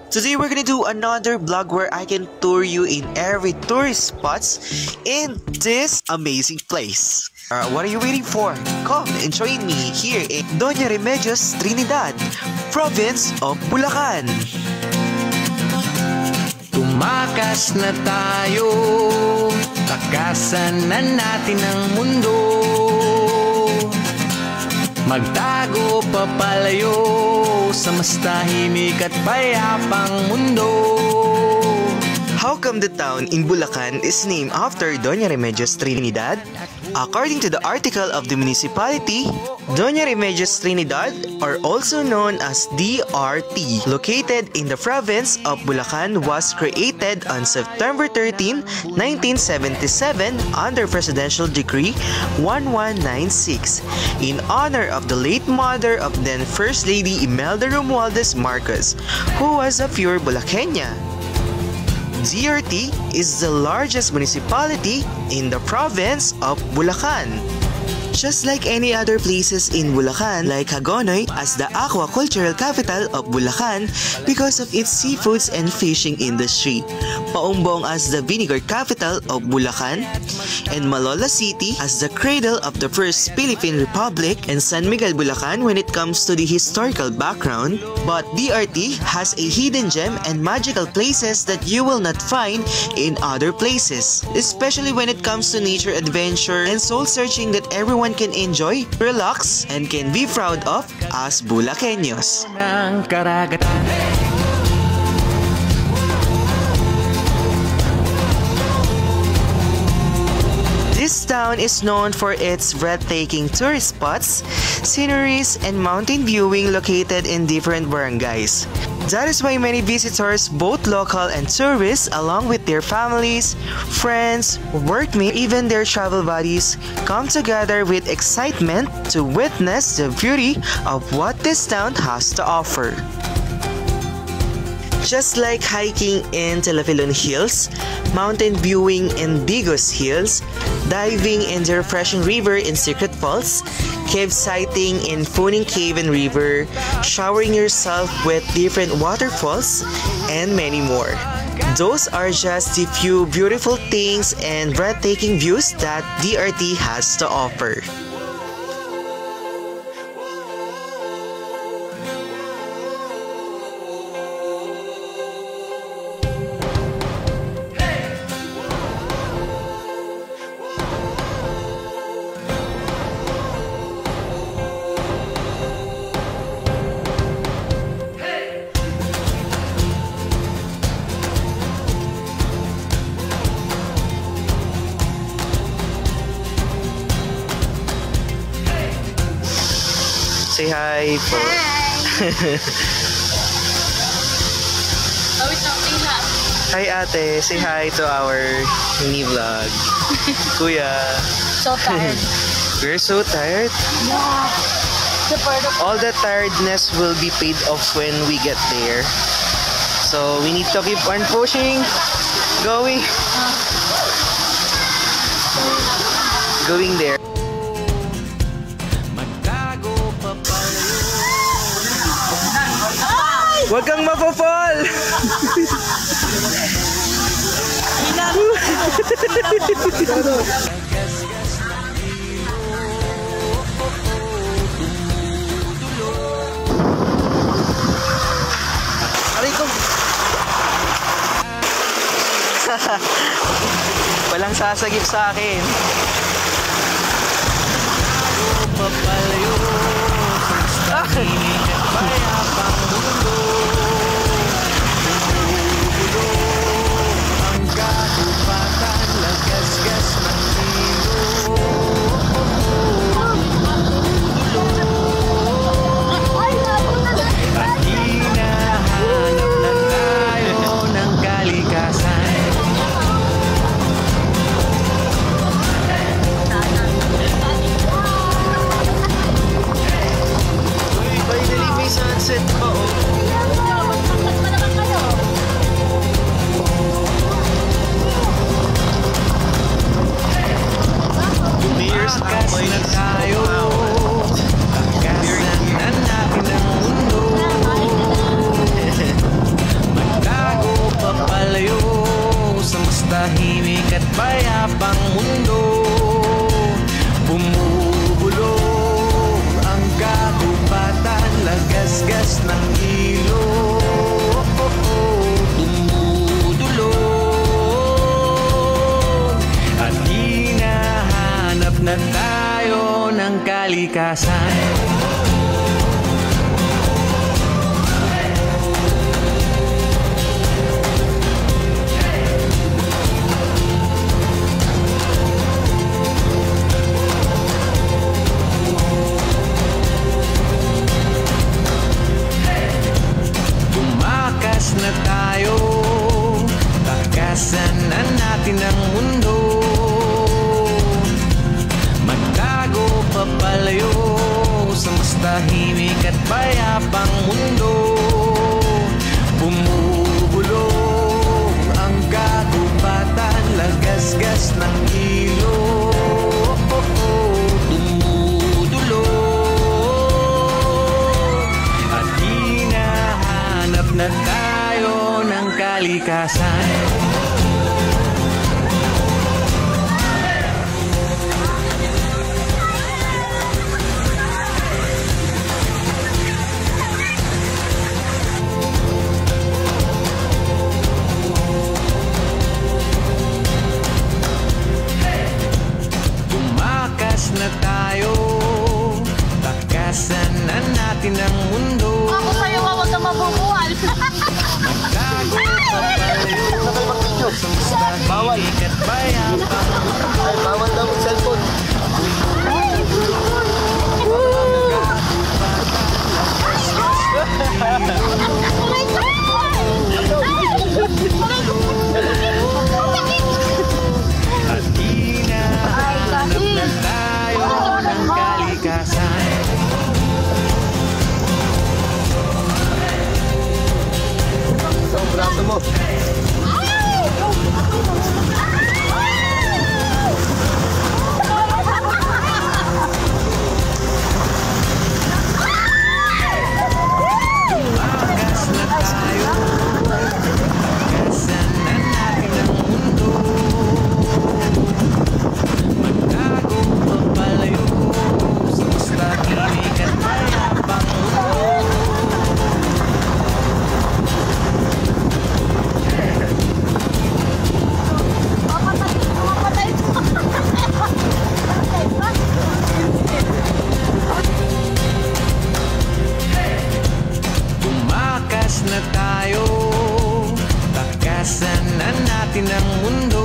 Today we're gonna do another vlog where I can tour you in every tourist spots in this amazing place. What are you waiting for? Come and join me here in Doña Remedios, Trinidad, province of Bulacan. Tumakas na tayo, takasan na natin ang mundo. Magtago papalayo sa mas tahimik at payapang mundo. How come the town in Bulacan is named after Doña Remedios, Trinidad? According to the article of the municipality, Doña Remedios, Trinidad are also known as DRT, located in the province of Bulacan, was created on September 13, 1977 under Presidential Decree 1196 in honor of the late mother of then First Lady Imelda Romualdez Marcos, who was a pure Bulaqueña. DRT is the largest municipality in the province of Bulacan. Just like any other places in Bulacan, like Hagonoy as the aquacultural capital of Bulacan because of its seafoods and fishing industry, Paumbong as the vinegar capital of Bulacan, and Malolos City as the cradle of the first Philippine Republic, and San Miguel, Bulacan when it comes to the historical background. But DRT has a hidden gem and magical places that you will not find in other places, especially when it comes to nature adventure and soul searching that everyone can enjoy, relax, and can be proud of as Bulaqueños. Ang karagatan. This town is known for its breathtaking tourist spots, sceneries, and mountain viewing located in different barangays. That is why many visitors, both local and tourists, along with their families, friends, workmates, even their travel buddies, come together with excitement to witness the beauty of what this town has to offer. Just like hiking in Telafilon Hills, mountain viewing in Digos Hills, diving in the refreshing river in Secret Falls, cave sighting in Funing Cave and River, showering yourself with different waterfalls, and many more. Those are just the few beautiful things and breathtaking views that DRT has to offer. Say hi po. Hi ate, say hi to our mini vlog. Kuya. So tired. We're so tired. Yeah. The part of All that tiredness will be paid off when we get there. So we need to keep on pushing, going there. Huwag kang mapapal! Aray ko! Walang sasagip sa akin. Papalayo sa tahimik at payapang mundo. Ang katupatan, lagasgas ng hilo. At hinahanap na tayo ng kalikasan. Finally, gasgas ng ilog tumutulog at hinahanap na tayo ng kalikasan. Na tayo, takasan na natin ang mundo, magtago papalayo sa mas tahimik at payapang mundo. Bumubulong ang kagubatan, lagasgas ng ilog tumutulog at hinahanap na tayo ng kalikasan. Tumakas na tayo, takasan na natin ang mundo. Ako sa'yo, huwag ka mabubuhal. Magtago papalayo sa mas tahimik at payapang Ay, bawal daw ang cellphone. at hinahanap na tayo ng kalikasan. Isang braso mo. Tumakas na tayo, takasan na natin ang mundo, magtago papalayo sa mas tahimik at payapang mundo. Tumakas na tayo, takasan na natin ang mundo,